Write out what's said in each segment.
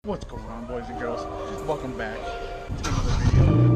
What's going on, boys and girls? Welcome back to another video.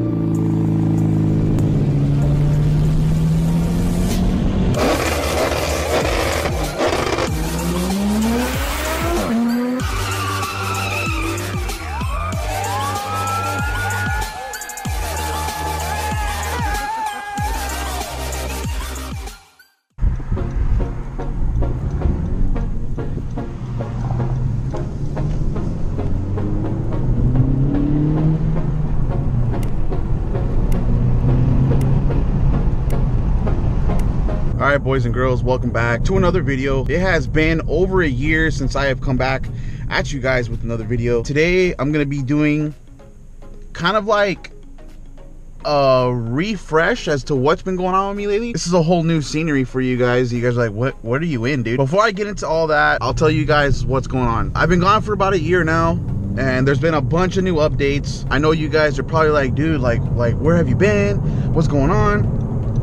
Alright, boys and girls, welcome back to another video. It has been over a year since I have come back at you guys with another video. Today I'm going to be doing kind of like a refresh as to what's been going on with me lately. This is a whole new scenery for you guys. You guys are like, what are you in, dude? Before I get into all that, I'll tell you guys what's going on. I've been gone for about a year now, and there's been a bunch of new updates. I know you guys are probably like, dude, like where have you been? What's going on?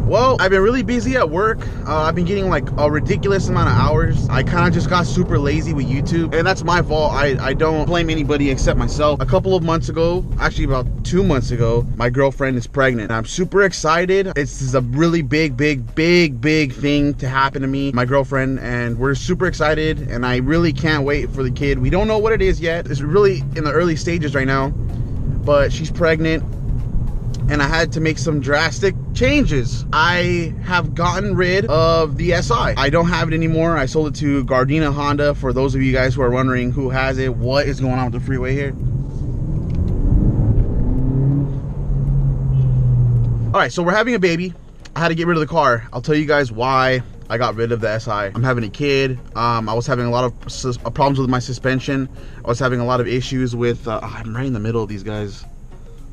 Well, I've been really busy at work. I've been getting like a ridiculous amount of hours. I kind of just got super lazy with YouTube, and that's my fault. I don't blame anybody except myself. A couple of months ago, actually about 2 months ago, my girlfriend is pregnant. I'm super excited. This is a really big thing to happen to me, my girlfriend, and we're super excited, and I really can't wait for the kid. We don't know what it is yet. It's really in the early stages right now, but she's pregnant. And I had to make some drastic changes. I have gotten rid of the SI. I don't have it anymore. I sold it to Gardena Honda. For those of you guys who are wondering who has it, what is going on with the freeway here. All right, so we're having a baby. I had to get rid of the car. I'll tell you guys why I got rid of the SI. I'm having a kid. I was having a lot of problems with my suspension. I was having a lot of issues with, I'm right in the middle of these guys.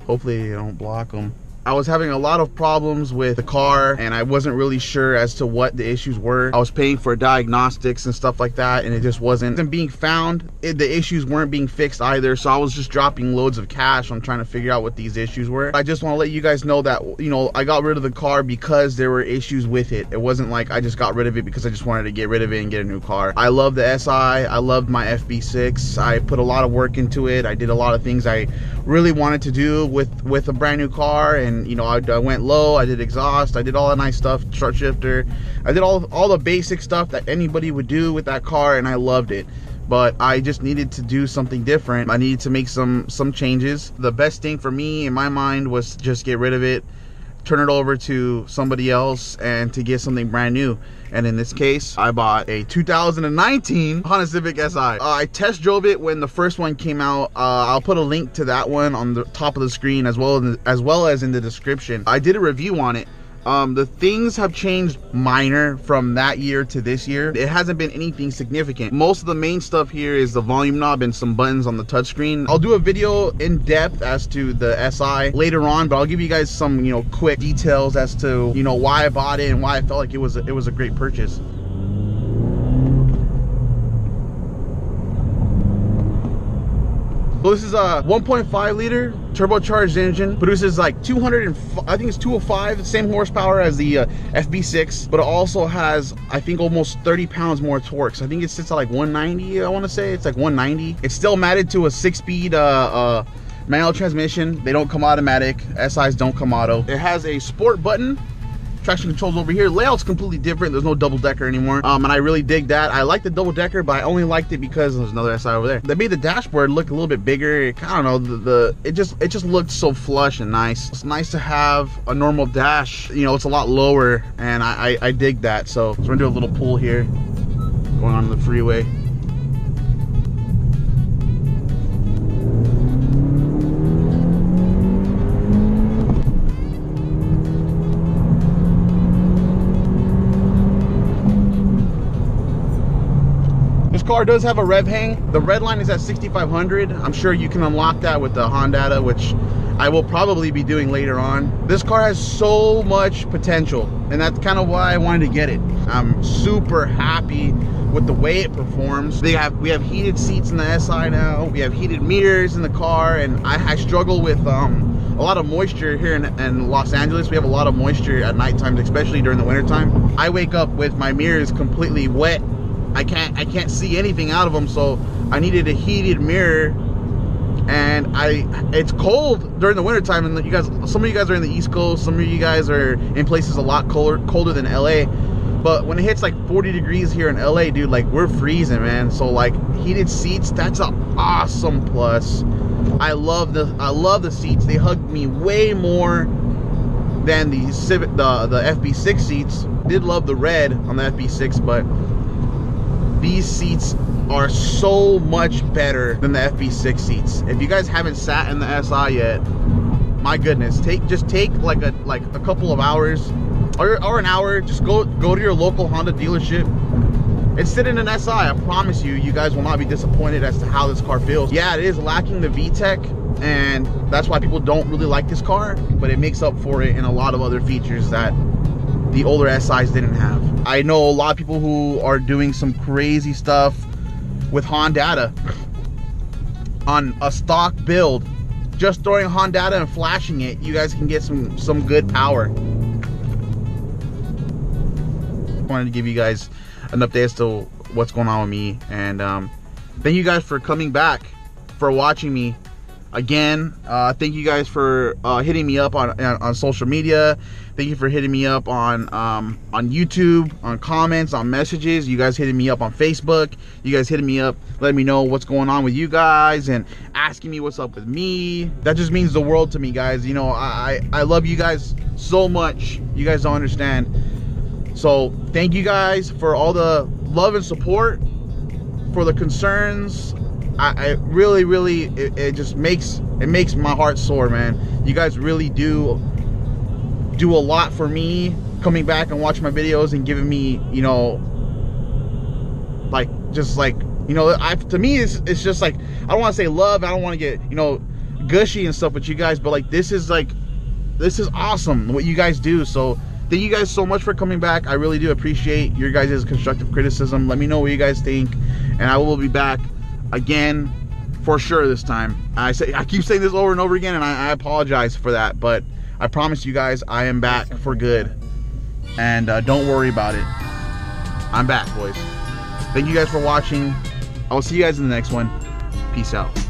Hopefully you don't block them. I was having a lot of problems with the car, and I wasn't really sure as to what the issues were. I was paying for diagnostics and stuff like that, and it just wasn't being found. The issues weren't being fixed either, so I was just dropping loads of cash on trying to figure out what these issues were. I just want to let you guys know that, you know, I got rid of the car because there were issues with it. It wasn't like I just got rid of it because I just wanted to get rid of it and get a new car. I love the SI. I loved my FB6. I put a lot of work into it. I did a lot of things I really wanted to do with a brand new car, and you know, I went low, I did exhaust, I did all that nice stuff, short shifter, I did all the basic stuff that anybody would do with that car, and I loved it. But I just needed to do something different. I needed to make some changes. The best thing for me in my mind was to just get rid of it, turn it over to somebody else, and to get something brand new. And in this case, I bought a 2019 Honda Civic Si. I test drove it when the first one came out. I'll put a link to that one on the top of the screen as well as in the description. I did a review on it. The things have changed minor from that year to this year. It hasn't been anything significant. Most of the main stuff here is the volume knob and some buttons on the touchscreen. I'll do a video in depth as to the SI later on, but I'll give you guys some, you know, quick details as to, you know, why I bought it and why I felt like it was a great purchase. So this is a 1.5 liter turbocharged engine, produces like 205, the same horsepower as the FB6, but it also has, I think, almost 30 pounds more torque. So I think it sits at like 190, I want to say. It's like 190. It's still matted to a 6-speed manual transmission. They don't come automatic. SIs don't come auto. It has a sport button. Traction controls over here. Layout's completely different. There's no double decker anymore, and I really dig that. I like the double decker, but I only liked it because there's another SI over there. They made the dashboard look a little bit bigger. I don't know, it just looked so flush and nice. It's nice to have a normal dash. You know, it's a lot lower, and I dig that. So we're gonna do a little pull here, going on the freeway. Car does have a rev hang. The red line is at 6,500. I'm sure you can unlock that with the Honda, which I will probably be doing later on. This car has so much potential, and that's kind of why I wanted to get it. I'm super happy with the way it performs. We have heated seats in the SI now. We have heated mirrors in the car, and I struggle with a lot of moisture here in Los Angeles. We have a lot of moisture at night times, especially during the winter time. I wake up with my mirrors completely wet. I can't see anything out of them, so I needed a heated mirror And it's cold during the winter time, and some of you guys are in the East Coast, some of you guys are in places a lot colder than LA. But when it hits like 40 degrees here in LA, dude, like we're freezing, man. So like heated seats, that's an awesome plus. I love the seats. They hug me way more than the FB6 seats. Did love the red on the FB6, but these seats are so much better than the FB6 seats. If you guys haven't sat in the SI yet, my goodness, just take like a couple of hours or an hour. Just go to your local Honda dealership and sit in an SI. I promise you, you guys will not be disappointed as to how this car feels. Yeah, it is lacking the VTEC, and that's why people don't really like this car, but it makes up for it in a lot of other features that the older SIs didn't have. I know a lot of people who are doing some crazy stuff with Honda on a stock build. Just throwing Honda and flashing it, you guys can get some good power. Wanted to give you guys an update as to what's going on with me, and thank you guys for coming back, for watching me again. Thank you guys for hitting me up on social media. Thank you for hitting me up on YouTube, on comments, on messages. You guys hitting me up on Facebook. You guys hitting me up, letting me know what's going on with you guys and asking me what's up with me. That just means the world to me, guys. You know, I love you guys so much. You guys don't understand. So thank you guys for all the love and support, for the concerns. I really, it just makes my heart soar, man. You guys really do a lot for me, coming back and watching my videos and giving me, you know, to me it's just like, I don't want to say love, I don't want to get, you know, gushy and stuff with you guys, but like this is awesome what you guys do. So thank you guys so much for coming back. I really do appreciate your guys' constructive criticism. Let me know what you guys think, and I will be back again for sure this time. I keep saying this over and over again, and I apologize for that, but I promise you guys I am back for good, and don't worry about it. I'm back, boys. Thank you guys for watching. I will see you guys in the next one. Peace out.